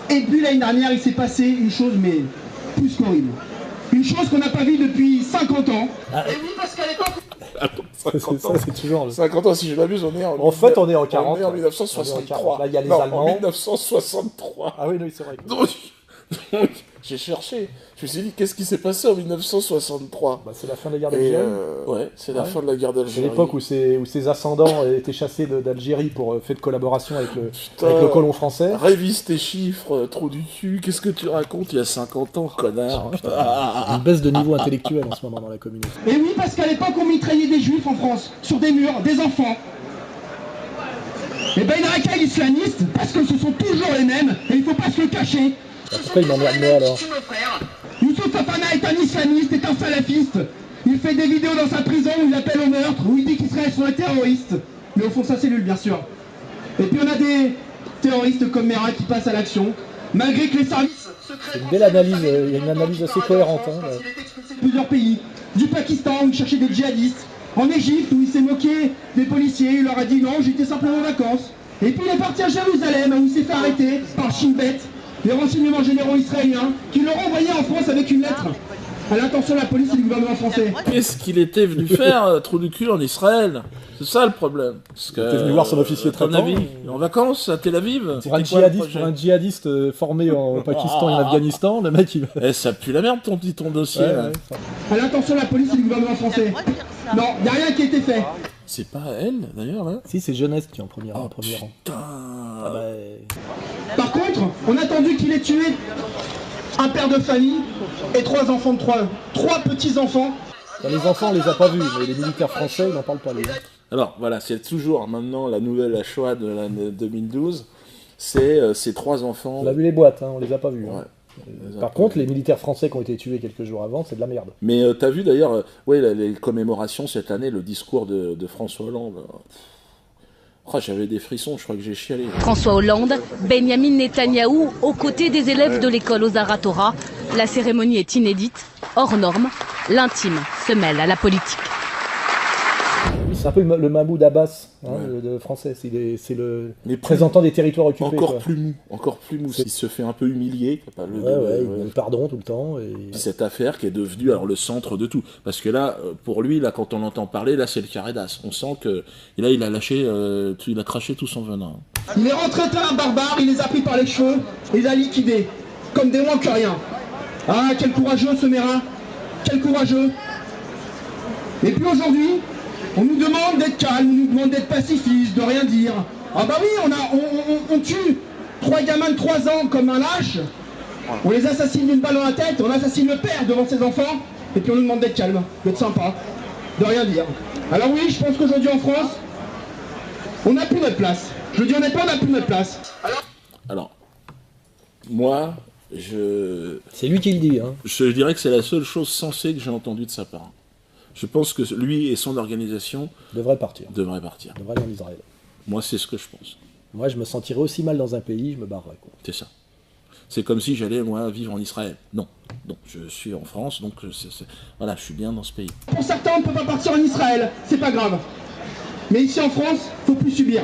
Et puis l'année dernière, il s'est passé une chose, mais plus qu'horrible. Une chose qu'on n'a pas vue depuis 50 ans. Et oui, parce qu'à l'époque... C'est toujours... 50 ans, si je m'abuse, on est en... En fait, on est en 40. On est en 1963. Là, il y a les Allemands. En 1963. Ah oui, c'est vrai. Donc, j'ai cherché. Je me suis dit, qu'est-ce qui s'est passé en 1963 bah, c'est la fin de la guerre d'Algérie. Ouais, c'est la fin de la guerre d'Algérie. C'est l'époque où ses ascendants étaient chassés d'Algérie pour fait de collaboration avec le colon français. Révise tes chiffres, trou du cul, qu'est-ce que tu racontes il y a 50 ans, connard. Une baisse de niveau intellectuel en ce moment dans la communauté. Et oui, parce qu'à l'époque, on mitraillait des juifs en France, sur des murs, des enfants. Et ben une racaille islamiste, parce que ce sont toujours les mêmes, et il faut pas se le cacher. Pourquoi il m'emmerde moi alors? Youssouf Fofana est un islamiste, est un salafiste. Il fait des vidéos dans sa prison où il appelle au meurtre, où il dit qu'Israël sont un terroriste. Mais au fond, sa cellule, bien sûr. Et puis on a des terroristes comme Mera qui passent à l'action, malgré que les services secrets... C'est une belle analyse, il y a une analyse assez cohérente. Hein, il est expulsé de plusieurs pays. Du Pakistan, où il cherchait des djihadistes. En Égypte, où il s'est moqué des policiers, il leur a dit non, j'étais simplement en vacances. Et puis il est parti à Jérusalem, où il s'est fait arrêter par Shin Bet, les renseignements généraux israéliens, qui l'ont envoyé en France avec une lettre à l'intention de la police et du gouvernement français. Qu'est-ce qu'il était venu faire, trou du cul, en Israël? C'est ça le problème. Parce que, il était venu voir son officier traitant. À ton avis, en vacances à Tel Aviv. Pour un djihadiste formé au Pakistan et en Afghanistan, le mec il... ça pue la merde ton dossier. Ouais. À l'intention de la police et du gouvernement français. Non, il n'y a rien qui a été fait. C'est pas elle, d'ailleurs, là? Si, c'est Jeunesse qui est en premier rang. Putain. Ah bah... Par contre, on a attendu qu'il ait tué un père de famille et 3 enfants de 3 petits-enfants. Les enfants, on les a pas vus, mais les militaires français, ils n'en parlent pas. Alors, voilà, c'est toujours maintenant la nouvelle Shoah de l'année 2012. C'est ces 3 enfants... On a vu les boîtes, hein, on les a pas vus. Ouais. Hein. Par contre, les militaires français qui ont été tués quelques jours avant, c'est de la merde. Mais t'as vu d'ailleurs, les commémorations cette année, le discours de François Hollande. Oh, j'avais des frissons, je crois que j'ai chialé. François Hollande, Benyamin Netanyahou, aux côtés des élèves de l'école Ozar Hatorah. La cérémonie est inédite, hors norme. L'intime se mêle à la politique. C'est un peu le Mahmoud Abbas de français, c'est le représentant des territoires occupés. Encore plus mou, il se fait un peu humilier. Il demande pardon tout le temps. Et... Cette affaire qui est devenue alors, le centre de tout. Parce que là, pour lui, là, quand on l'entend parler, là c'est le carré d'as. On sent que là, il a lâché, il a craché tout son venin. Il est rentré un barbare, il les a pris par les cheveux, il les a liquidés, comme des moins que rien. Ah, quel courageux ce Mérin, quel courageux. Et puis aujourd'hui, on nous demande d'être calme, on nous demande d'être pacifiste, de rien dire. Ah bah oui, on tue 3 gamins de 3 ans comme un lâche, on les assassine d'une balle dans la tête, on assassine le père devant ses enfants, et puis on nous demande d'être calme, d'être sympa, de rien dire. Alors oui, je pense qu'aujourd'hui en France, on n'a plus notre place. Je le dis honnêtement, on n'a plus notre place. Alors moi, c'est lui qui le dit. Hein. Je dirais que c'est la seule chose sensée que j'ai entendue de sa part. Je pense que lui et son organisation devraient partir. Devraient aller en Israël. Moi, c'est ce que je pense. Moi, je me sentirais aussi mal dans un pays, je me barrerais. C'est ça. C'est comme si j'allais, moi, vivre en Israël. Non, je suis en France, donc voilà, je suis bien dans ce pays. Pour certains, on ne peut pas partir en Israël, c'est pas grave. Mais ici en France, il ne faut plus subir.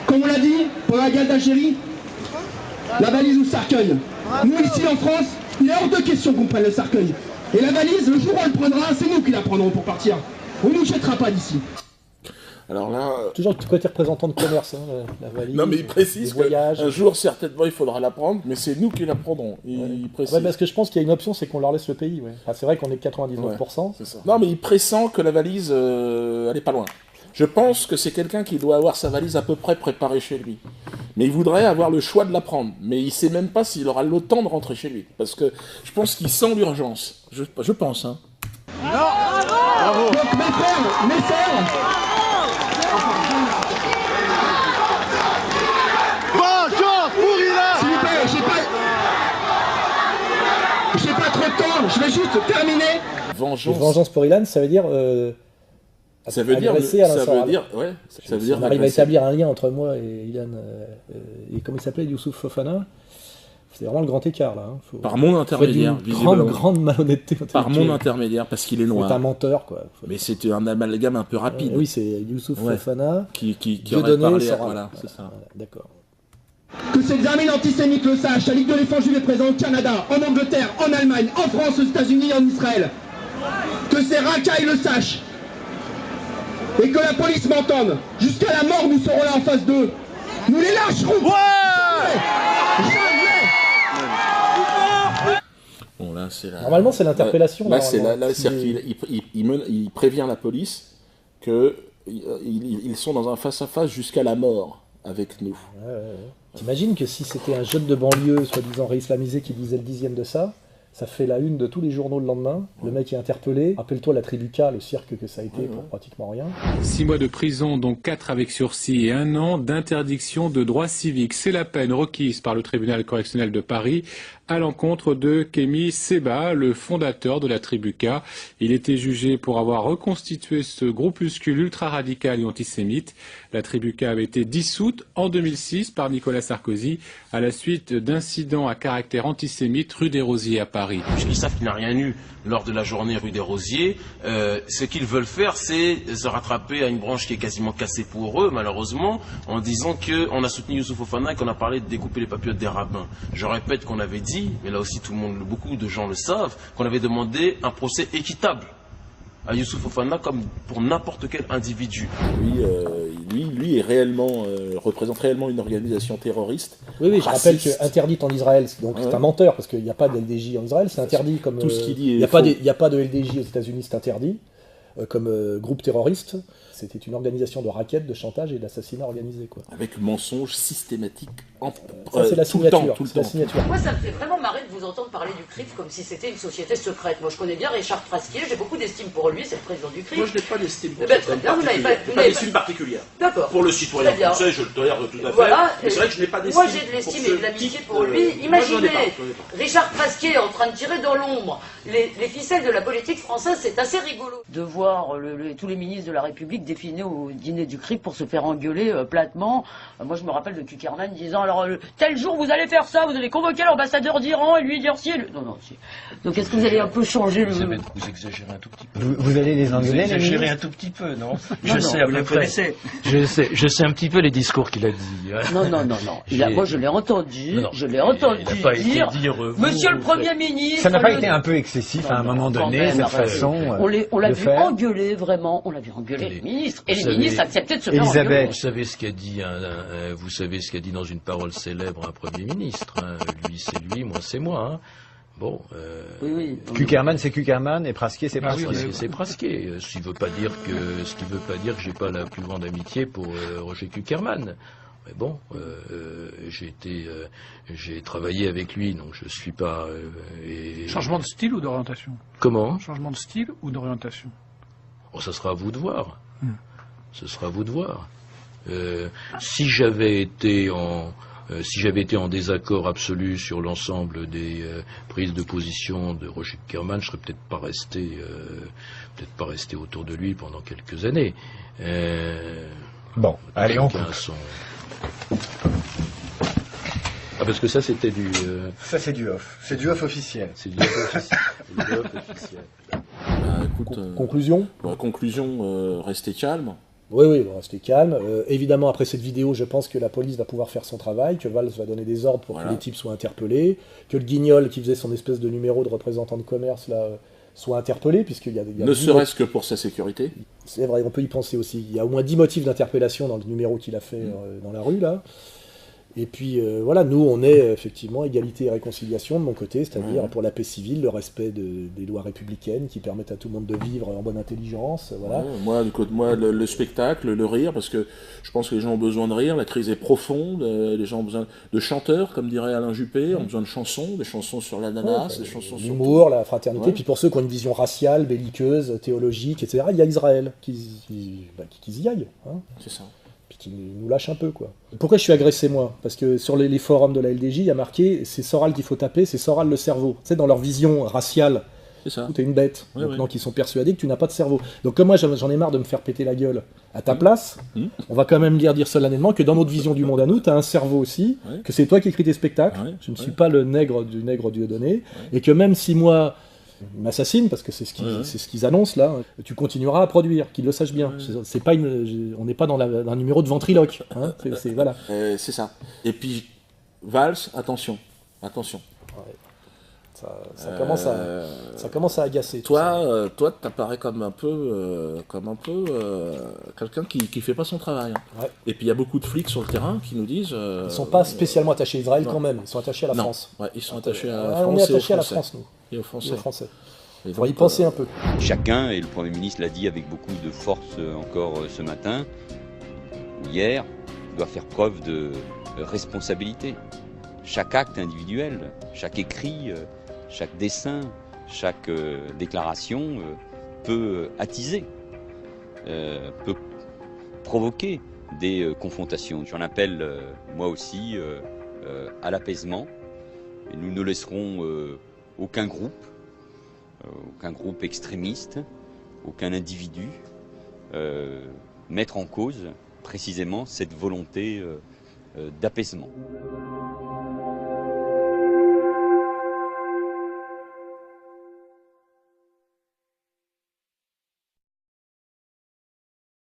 Comme on l'a dit, pendant la guerre d'Algérie, la valise ou le cercueil. Nous, ici en France, il est hors de question qu'on prenne le cercueil. Et la valise, le jour où on le prendra, c'est nous qui la prendrons pour partir. On ne nous jettera pas d'ici. Alors là... Toujours le côté représentant de commerce, la valise. Non mais il précise qu'un jour, certainement, il faudra la prendre, mais c'est nous qui la prendrons. Il précise. Ouais, parce que je pense qu'il y a une option, c'est qu'on leur laisse le pays. Ouais. Enfin, c'est vrai qu'on est 99%. C'est ça. Non mais il pressent que la valise, elle est pas loin. Je pense que c'est quelqu'un qui doit avoir sa valise à peu près préparée chez lui. Mais il voudrait avoir le choix de la prendre. Mais il ne sait même pas s'il aura le temps de rentrer chez lui. Parce que je pense qu'il sent l'urgence. Je pense, hein. Non. Bravo. Donc mes frères, vengeance pour Ilan. S'il vous plaît, j'ai pas trop de temps. Je vais juste terminer. Vengeance pour Ilan, ça veut dire... Ça veut dire, on arrive à établir un lien entre moi et Ilan, et comment il s'appelait, Youssouf Fofana. C'est vraiment le grand écart là. Hein. Par mon intermédiaire, visiblement. Grande malhonnêteté. Par mon intermédiaire, parce qu'il est noir. C'est un menteur quoi. Mais c'est un amalgame un peu rapide. Oui, c'est Youssouf Fofana. Qui aurait parlé, voilà, c'est ça. D'accord. Que ces examens antisémites le sachent, la Ligue de défense juive est présente au Canada, en Angleterre, en Allemagne, en France, aux États-Unis, en Israël. Que ces racailles le sachent. Et que la police m'entende. Jusqu'à la mort, nous serons là en face d'eux. Nous les lâcherons. Jamais. Bon, là, c'est la... Normalement, c'est l'interpellation. Là, il prévient la police qu'ils sont dans un face-à-face jusqu'à la mort avec nous. T'imagines que si c'était un jeune de banlieue, soi-disant réislamisé, qui disait le 10e de ça, ça fait la une de tous les journaux le lendemain. Le mec est interpellé. Rappelle-toi la tribu K, le cirque que ça a été pour pratiquement rien. 6 mois de prison, dont 4 avec sursis et 1 an d'interdiction de droits civiques. C'est la peine requise par le tribunal correctionnel de Paris à l'encontre de Kémy Séba, le fondateur de la tribu K. Il était jugé pour avoir reconstitué ce groupuscule ultra-radical et antisémite. La tribu K avait été dissoute en 2006 par Nicolas Sarkozy à la suite d'incidents à caractère antisémite rue des Rosiers à Paris. Puisqu'ils savent qu'il n'a rien eu lors de la journée rue des Rosiers, ce qu'ils veulent faire, c'est se rattraper à une branche qui est quasiment cassée pour eux, malheureusement, en disant qu'on a soutenu Youssouf Fofana et qu'on a parlé de découper les papillotes des rabbins. Je répète qu'on avait dit, mais là aussi beaucoup de gens le savent, qu'on avait demandé un procès équitable à Youssouf Fofana comme pour n'importe quel individu. Lui est réellement, représente réellement une organisation terroriste. Oui, je rappelle qu'interdite en Israël, donc c'est un menteur, parce qu'il n'y a pas de LDJ en Israël, c'est interdit comme... Tout ce qu'il dit il n'y a pas de LDJ aux États-Unis, c'est interdit, comme groupe terroriste. C'était une organisation de racket, de chantage et d'assassinat organisé. Quoi. Avec mensonges systématiques. Ça, c'est la signature. Moi, ça me fait vraiment marrer de vous entendre parler du CRIF comme si c'était une société secrète. Moi, je connais bien Richard Frasquier, j'ai beaucoup d'estime pour lui, c'est le président du CRIF. Moi, je n'ai pas d'estime pour très bien, vous n'avez pas d'estime particulière. D'accord. Pour le citoyen français, je le tolère tout à fait. Voilà. Mais c'est vrai que je n'ai pas d'estime. Moi, j'ai de l'estime et de l'amitié pour lui. Imaginez, Richard Frasquier en train de tirer dans l'ombre les ficelles de la politique française, c'est assez rigolo. De voir voir tous les ministres de la République défiler au dîner du CRIF pour se faire engueuler platement. Moi, je me rappelle de Kuckerman disant, alors, tel jour, vous allez faire ça, vous allez convoquer l'ambassadeur d'Iran et lui dire si... Non, si. Donc, est-ce que vous allez un peu changer le... Vous exagérez un tout petit peu. Vous allez les engueuler, Vous exagérez un tout petit peu, non? Je sais, vous les connaissez. Je sais un petit peu les discours qu'il a dit. Non. Moi, je l'ai entendu. Je l'ai entendu dire, Monsieur le Premier ministre... Ça n'a pas été un peu excessif à un moment donné, cette façon on l'a vu faire. engueuler, vraiment. On l'a vu engueuler les ministres. Et les ministres acceptaient de se faire engueuler. Vous savez ce qu'a dit vous savez ce qu'a dit dans une parole célèbre un Premier ministre. Lui, c'est lui, moi, c'est moi. Bon. Oui. Kuckerman, c'est Kuckerman, et Prasquier, c'est Prasquier. C'est Prasquier. Ce qui veut pas dire que j'ai pas la plus grande amitié pour Roger Kuckerman. Mais bon, j'ai travaillé avec lui, donc je suis pas... Changement de style ou d'orientation? Comment? Changement de style ou d'orientation? Oh, ça sera à vous de voir. Ce sera à vous de voir. Si j'avais été en désaccord absolu sur l'ensemble des prises de position de Roger Kuckerman, je serais peut-être pas resté autour de lui pendant quelques années. Bon, allez, on coupe. Ah, parce que ça, c'était du... Ça, c'est du off. C'est du off officiel. C'est du off officiel. Conclusion? Conclusion, restez calme. Oui, restez calme. Évidemment, après cette vidéo, je pense que la police va pouvoir faire son travail, que Valls va donner des ordres pour que les types soient interpellés, que le guignol qui faisait son espèce de numéro de représentant de commerce là, soit interpellé, puisqu'il y a ne serait-ce que pour sa sécurité. C'est vrai, on peut y penser aussi. Il y a au moins 10 motifs d'interpellation dans le numéro qu'il a fait dans la rue, là. Et puis, voilà, nous, on est effectivement égalité et réconciliation de mon côté, c'est-à-dire pour la paix civile, le respect des lois républicaines qui permettent à tout le monde de vivre en bonne intelligence, voilà. Moi, le spectacle, le rire, parce que je pense que les gens ont besoin de rire, la crise est profonde, les gens ont besoin de chanteurs, comme dirait Alain Juppé, ont besoin de chansons, des chansons sur l'ananas, des chansons sur l'humour, la fraternité, puis pour ceux qui ont une vision raciale, belliqueuse, théologique, etc., il y a Israël, qu'ils y aillent. Hein. C'est ça. Qui nous lâche un peu, quoi. Pourquoi je suis agressé, moi? Parce que sur les forums de la LDJ, il y a marqué, c'est Soral qu'il faut taper, c'est Soral le cerveau. Tu sais, dans leur vision raciale, t'es une bête. Donc ils sont persuadés que tu n'as pas de cerveau. Donc comme moi, j'en ai marre de me faire péter la gueule à ta place, on va quand même dire solennellement que dans notre vision du monde à nous, tu as un cerveau aussi, que c'est toi qui écris tes spectacles, je ne suis pas le nègre du nègre Dieudonné, et que même si moi... Ils m'assassinent parce que c'est ce qu'ils annoncent là. Tu continueras à produire, qu'ils le sachent bien. C'est pas on n'est pas dans un numéro de ventriloque. Hein. Voilà. C'est ça. Et puis Valls, attention. Ça commence à agacer. Toi, t'apparais comme un peu quelqu'un qui fait pas son travail. Hein. Et puis il y a beaucoup de flics sur le terrain qui nous disent. Ils sont pas spécialement attachés à Israël quand même. Ils sont attachés à la France. Ils sont attachés à la France. On est attachés à la France, nous. Et aux Français. Il faut y penser un peu. Chacun, et le Premier ministre l'a dit avec beaucoup de force encore ce matin, hier, doit faire preuve de responsabilité. Chaque acte individuel, chaque écrit, chaque dessin, chaque déclaration peut attiser, peut provoquer des confrontations. J'en appelle moi aussi à l'apaisement. Et nous ne laisserons aucun groupe extrémiste, aucun individu mettre en cause précisément cette volonté d'apaisement.